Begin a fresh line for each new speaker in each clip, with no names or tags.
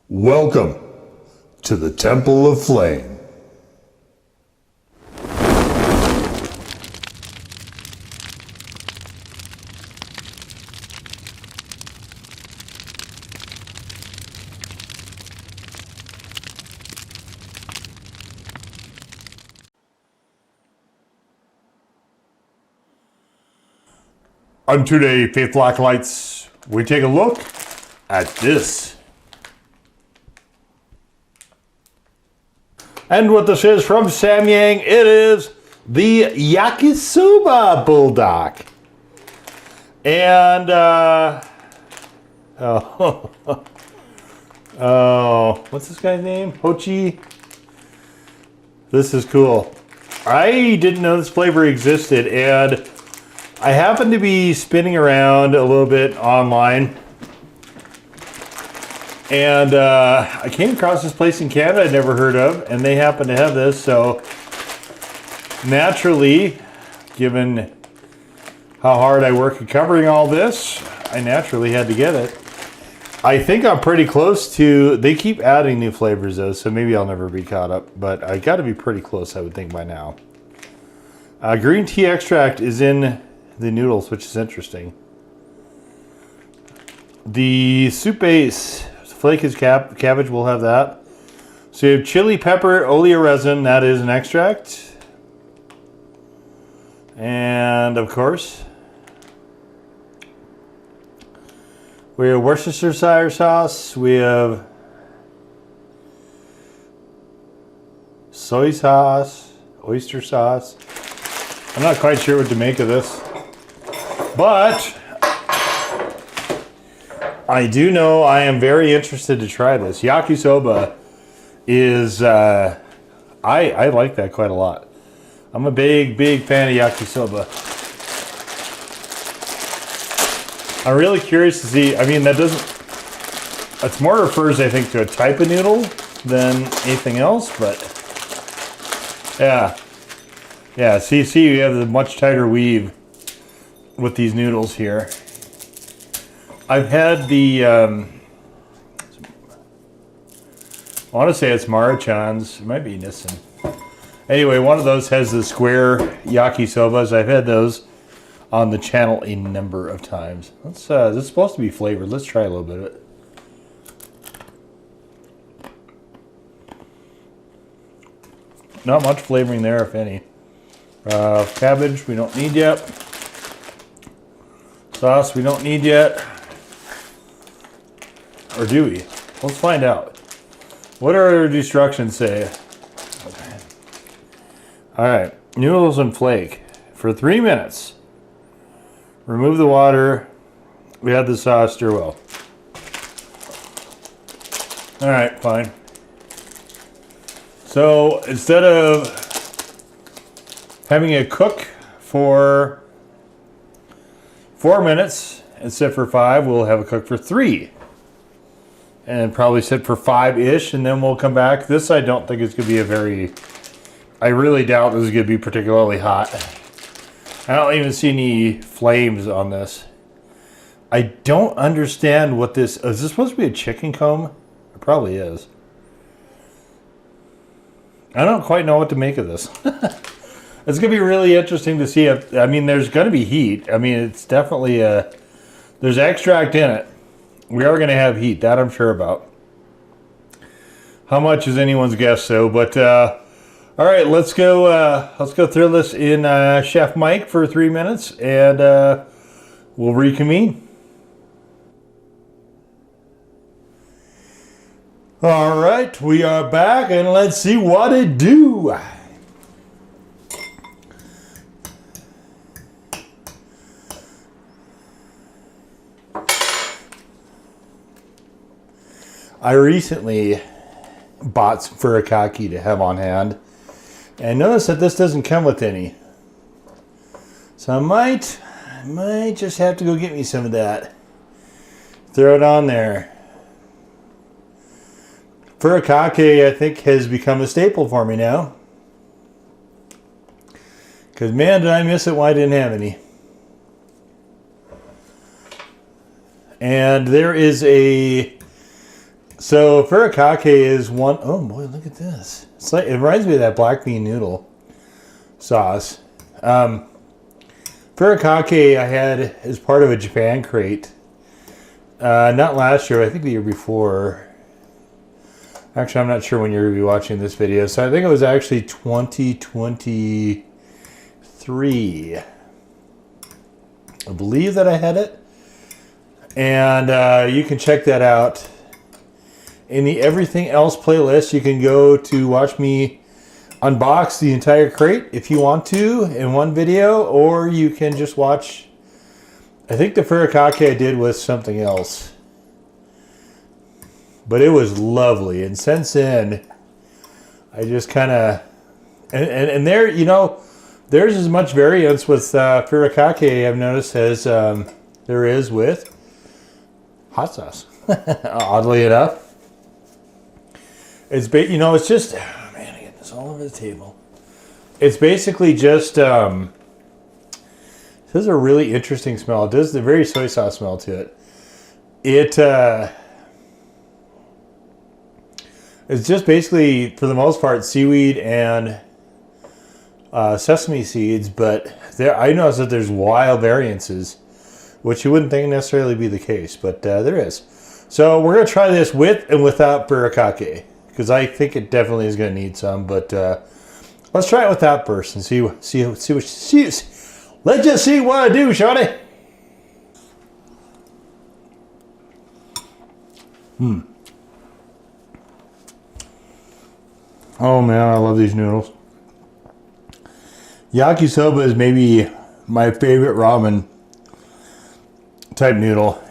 Welcome to the Temple of Flame. On today, Faithful Acolytes, we take a look at this. And what this is from Samyang, it is the Yakisoba Buldak. And, what's this guy's name? Hochi. This is cool. I didn't know this flavor existed, and I happened to be spinning around a little bit online. And I came across this place in Canada I'd never heard of, and they happen to have this. So naturally, given how hard I work at covering all this, I naturally had to get it. I think I'm pretty close to, they keep adding new flavors though, so maybe I'll never be caught up, but I got to be pretty close, I would think, by now. Green tea extract is in the noodles, which is interesting. The soup base, flaked cabbage, will have that. So you have chili pepper, olea resin, that is an extract. And of course, we have Worcestershire sauce, we have soy sauce, oyster sauce. I'm not quite sure what to make of this, but I do know I am very interested to try this. Yakisoba is, I like that quite a lot. I'm a big fan of yakisoba. I'm really curious to see, I mean, that doesn't, it's more refers, I think, to a type of noodle than anything else, but yeah. Yeah, see, you have the much tighter weave with these noodles here. I've had the, I want to say it's Marachan's. It might be Nissan. Anyway, one of those has the square yakisobas. I've had those on the channel a number of times. Let's, this is supposed to be flavored. Let's try a little bit of it. Not much flavoring there, if any. Cabbage, we don't need yet. Sauce, we don't need yet. Or do we? Let's find out. What do our instructions say? Okay. Alright. Noodles and flake. For 3 minutes. Remove the water. We add the sauce. Stir well. Alright, fine. So, instead of having it cook for 4 minutes and sit for 5, we'll have it cook for 3. And probably sit for 5-ish, and then we'll come back. This I don't think is going to be a very, I really doubt this is going to be particularly hot. I don't even see any flames on this. I don't understand what this, is this supposed to be a chicken comb? It probably is. I don't quite know what to make of this. It's going to be really interesting to see if, I mean, there's going to be heat. I mean, it's definitely a, there's extract in it. We are going to have heat, that I'm sure about. How much is anyone's guess, though. But all right, let's go through this in Chef Mike for 3 minutes, and we'll reconvene. All right, we are back, and let's see what it do. I recently bought some furikake to have on hand, and notice that this doesn't come with any. So I might just have to go get me some of that. Throw it on there. Furikake, I think, has become a staple for me now. Because, man, did I miss it when I didn't have any. And there is a So furikake is one. Oh boy, look at this. It's like, it reminds me of that black bean noodle sauce. Furikake I had as part of a Japan crate. Not last year, I think the year before. Actually, I'm not sure when you're going to be watching this video. So I think it was actually 2023. I believe that I had it. And you can check that out. In the everything else playlist, you can go to watch me unbox the entire crate if you want to in one video, or you can just watch, I think the furikake I did with something else. But it was lovely. And since then, I just kind of, and there, you know, there's as much variance with furikake I've noticed as there is with hot sauce, oddly enough. It's you know, it's just, oh man, I get this all over the table. It's basically just this is a really interesting smell. It does the very soy sauce smell to it. It's just basically, for the most part, seaweed and sesame seeds, but I noticed that there's wild variances, which you wouldn't think necessarily be the case, but there is. So we're gonna try this with and without furikake, because I think it definitely is going to need some, but let's try it without first and see what she sees. Let's just see what I do, shawty. Oh man, I love these noodles. Yakisoba is maybe my favorite ramen type noodle.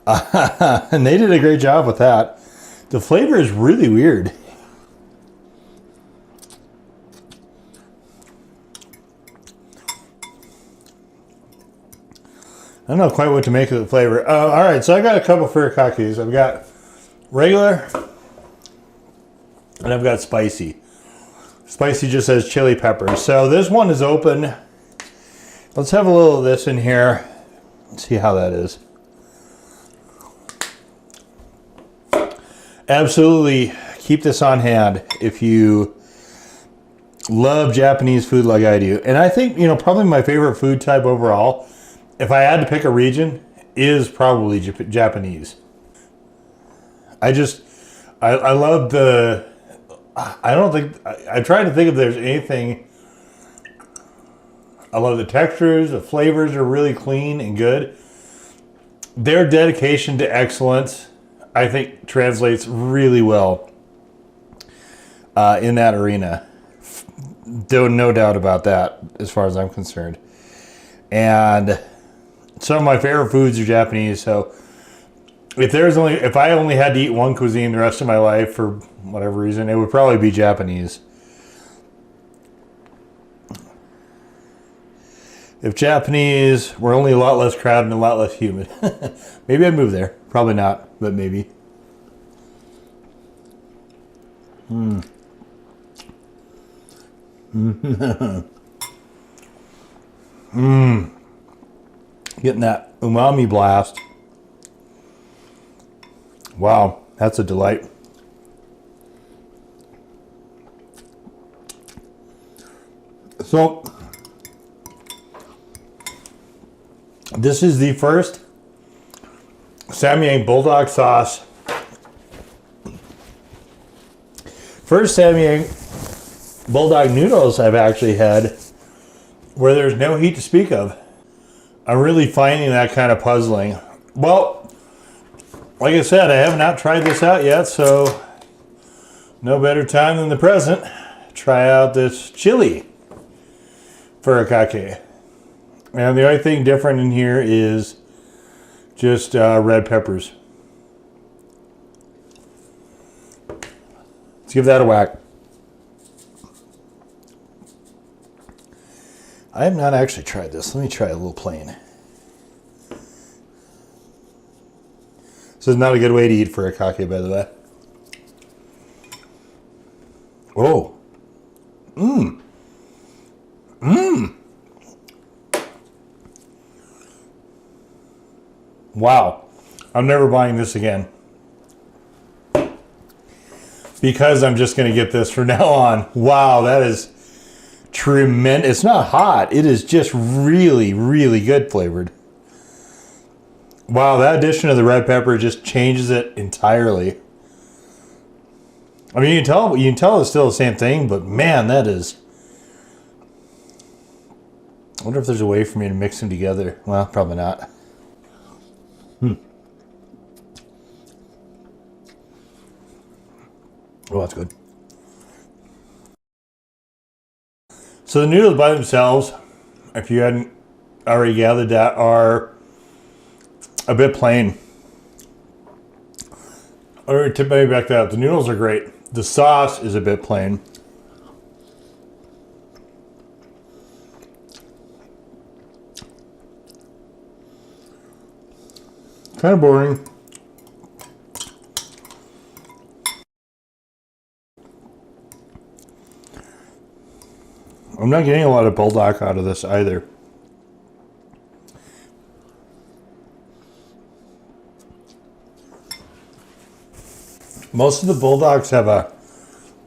And they did a great job with that. The flavor is really weird. I don't know quite what to make of the flavor. All right, so I got a couple furikakes. I've got regular, and I've got spicy. Spicy just says chili peppers. So this one is open. Let's have a little of this in here. Let's see how that is. Absolutely keep this on hand if you love Japanese food like I do. And I think, you know, probably my favorite food type overall, if I had to pick a region, is probably Japanese. I love the, I try to think if there's anything. I love the textures, the flavors are really clean and good. Their dedication to excellence, I think, translates really well in that arena. No doubt about that, as far as I'm concerned. And some of my favorite foods are Japanese. So if I only had to eat one cuisine the rest of my life for whatever reason, it would probably be Japanese. If Japanese were only a lot less crowded and a lot less humid, maybe I'd move there. Probably not, but maybe. Getting that umami blast. Wow, that's a delight. So, this is the first Samyang Buldak sauce. First Samyang Buldak noodles I've actually had where there's no heat to speak of. I'm really finding that kind of puzzling. Well, like I said, I have not tried this out yet, so no better time than the present. Try out this chili furikake. And the only thing different in here is just red peppers. Let's give that a whack. I have not actually tried this. Let me try a little plain. This is not a good way to eat furikake, by the way. Oh. Wow. I'm never buying this again. Because I'm just going to get this from now on. Wow, that is tremendous. It's not hot. It is just really, really good flavored. Wow, that addition of the red pepper just changes it entirely. I mean, you can tell it's still the same thing, but man, that is... I wonder if there's a way for me to mix them together. Well, probably not. Oh, that's good. So the noodles by themselves, if you hadn't already gathered that, are a bit plain. Or to maybe back that up, the noodles are great. The sauce is a bit plain. Kind of boring. I'm not getting a lot of buldak out of this either. Most of the buldaks have a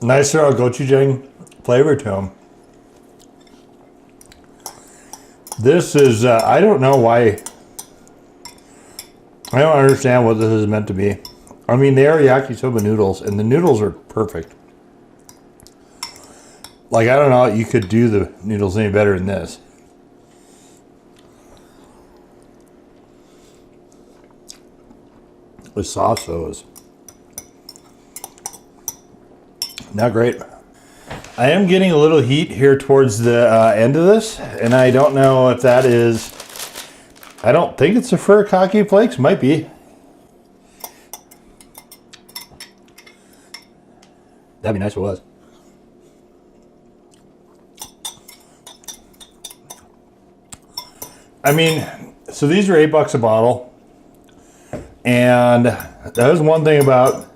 nicer gochujang flavor to them. This is, I don't know why. I don't understand what this is meant to be. I mean, they are yakisoba noodles, and the noodles are perfect. Like, I don't know, you could do the noodles any better than this. The sauce, though, is not great. I am getting a little heat here towards the end of this, and I don't know if that is... I don't think it's the furikake flakes. Might be. That'd be nice if it was. I mean, so these are $8 a bottle. And that is one thing about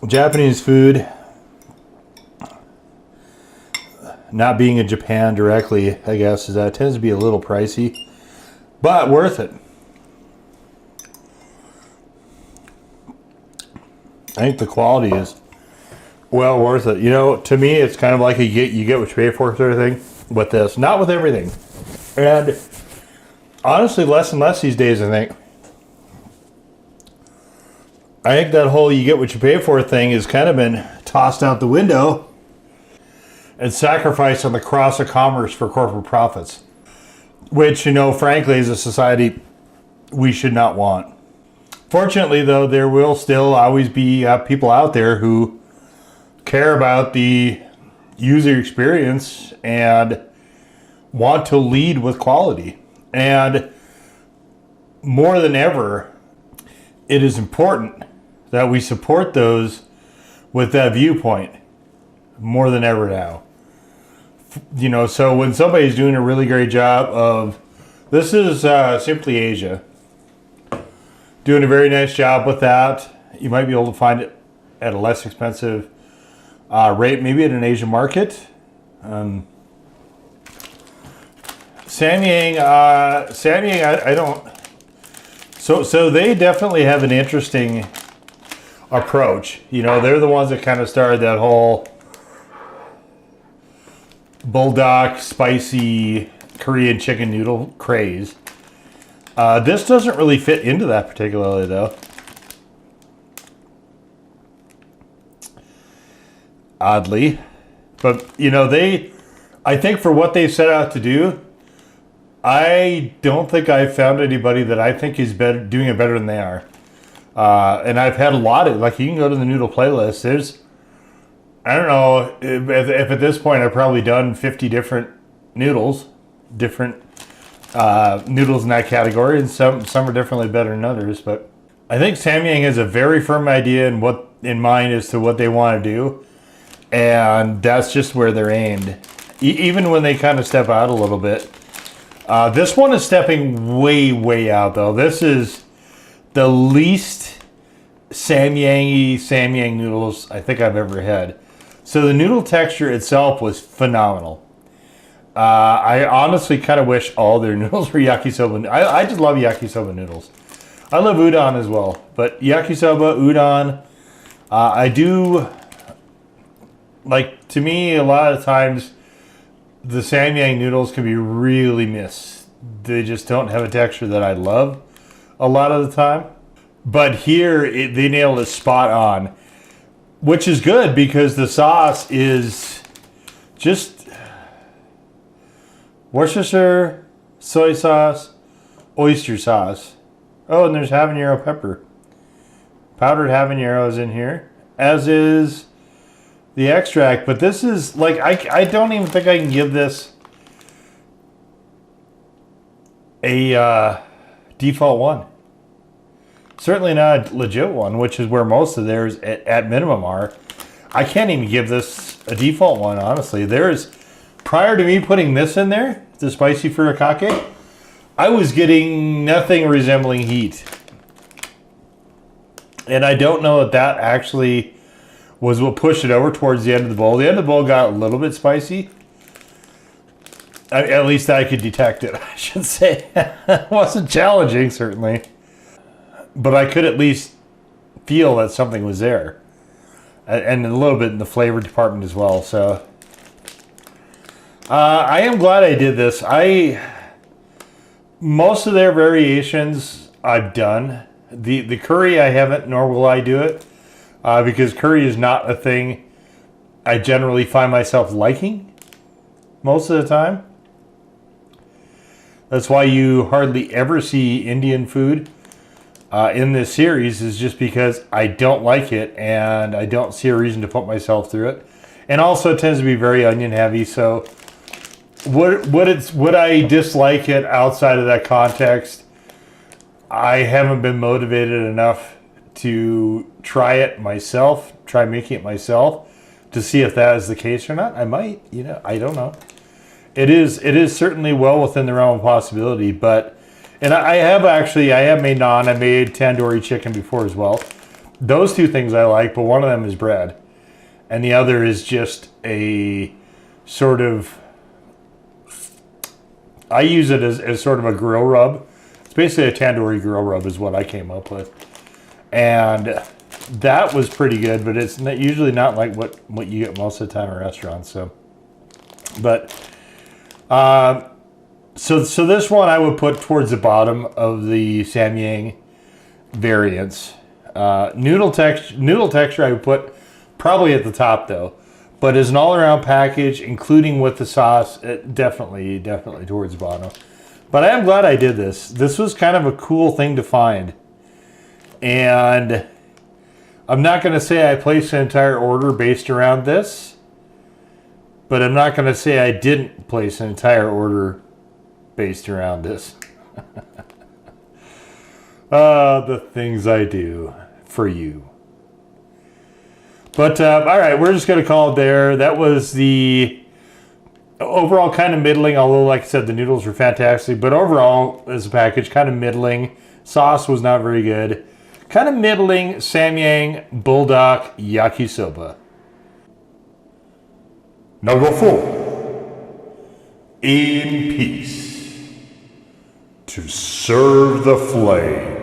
Japanese food not being in Japan directly, I guess, is that it tends to be a little pricey, but worth it. I think the quality is well worth it. You know, to me, it's kind of like you get what you pay for sort of thing with this. Not with everything. And honestly, less and less these days, I think. I think that whole you get what you pay for thing has kind of been tossed out the window and sacrificed on the cross of commerce for corporate profits. Which, you know, frankly, as a society, we should not want. Fortunately, though, there will still always be people out there who care about the user experience and want to lead with quality. And more than ever, it is important that we support those with that viewpoint more than ever now. You know, so when somebody's doing a really great job of, this is Simply Asia, doing a very nice job with that. You might be able to find it at a less expensive rate, maybe at an Asian market. Samyang, I don't. So they definitely have an interesting approach. You know, they're the ones that kind of started that whole buldak spicy Korean chicken noodle craze. This doesn't really fit into that particularly, though. Oddly. But, you know, I think for what they set out to do, I don't think I've found anybody that I think is doing it better than they are. And I've had a lot of, like, you can go to the noodle playlist. There's, I don't know, if at this point I've probably done 50 different noodles, different noodles in that category, and some are definitely better than others. But I think Samyang has a very firm idea in mind as to what they want to do, and that's just where they're aimed. Even when they kind of step out a little bit. This one is stepping way out, though. This is the least Samyang noodles I think I've ever had. So the noodle texture itself was phenomenal. I honestly kind of wish all their noodles were yakisoba. I just love yakisoba noodles. I love udon as well, but yakisoba, udon, I do, like, to me, a lot of times, the Samyang noodles can be really missed. They just don't have a texture that I love a lot of the time. But here, they nailed it spot on, which is good because the sauce is just Worcestershire, soy sauce, oyster sauce. Oh, and there's habanero pepper. Powdered habanero is in here, as is the extract. But this is, like, I don't even think I can give this a default one. Certainly not a legit one, which is where most of theirs at minimum are. I can't even give this a default one, honestly. Prior to me putting this in there, the spicy furikake, I was getting nothing resembling heat. And I don't know if that actually was what pushed it over towards the end of the bowl. The end of the bowl got a little bit spicy. At least I could detect it, I should say. It wasn't challenging, certainly. But I could at least feel that something was there. And a little bit in the flavor department as well. So I am glad I did this. Most of their variations I've done. The curry I haven't, nor will I do it. Because curry is not a thing I generally find myself liking most of the time. That's why you hardly ever see Indian food in this series, is just because I don't like it and I don't see a reason to put myself through it. And also it tends to be very onion heavy, so would I dislike it outside of that context? I haven't been motivated enough to try it myself, try making it myself, to see if that is the case or not. I might, I don't know. It is certainly well within the realm of possibility, but, and I have made naan, I made tandoori chicken before as well. Those two things I like, but one of them is bread. And the other is just a sort of, I use it as sort of a grill rub. It's basically a tandoori grill rub is what I came up with. And that was pretty good, but it's usually not like what you get most of the time at restaurants. So, but, so this one I would put towards the bottom of the Samyang variants. Noodle texture I would put probably at the top though. But as an all-around package, including with the sauce, definitely towards the bottom. But I am glad I did this. This was kind of a cool thing to find. And I'm not going to say I placed an entire order based around this. But I'm not going to say I didn't place an entire order based around this. The things I do for you. But, all right, we're just going to call it there. That was the overall kind of middling, although, like I said, the noodles were fantastic. But overall, as a package, kind of middling. Sauce was not very good. Kind of middling Samyang Buldak Yakisoba. Now go forth in peace to serve the flame.